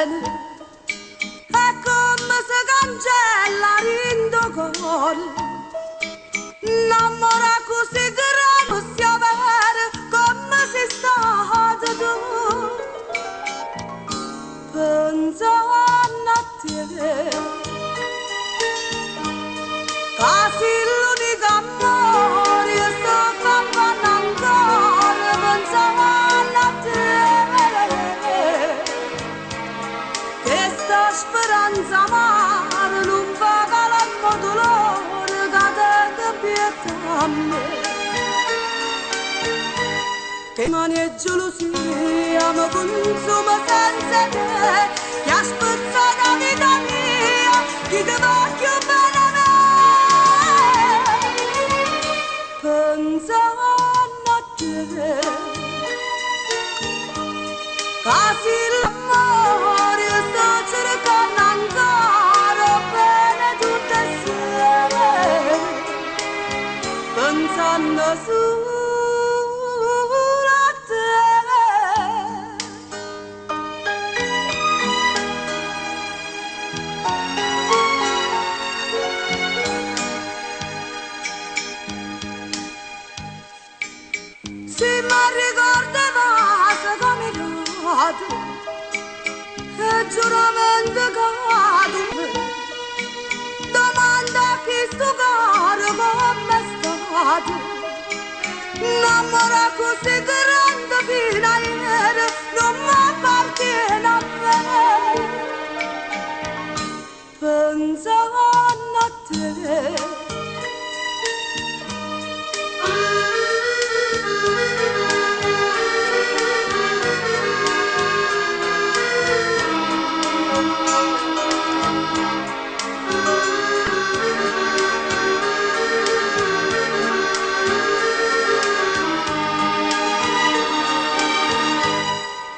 bene e come si cancella rindo cuore. Innamora così grande si avere come sei stato tu. Pensando a te, quasi l'unico amore io sto campando ancora. Pensando a te, che sta speranza amara non fa calamo dolore che pietà a me. Che mani e gelosia mi consuma senza te, che ha spezzato la vita mia, chi ti voglio bene a me. Pensando a te, quasi l'amore sto cercando ancora bene tutte insieme, pensando su. Se mi ricordavate come cade e giuramento cade, domanda a chi sto caro come è stato. Innamora così grande fino a ieri non mi appartiene a me. Pensando a te,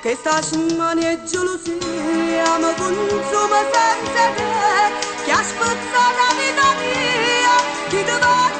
che sta mani e gelosia mi consuma senza te, che ha spezzato la vita mia, chi ti va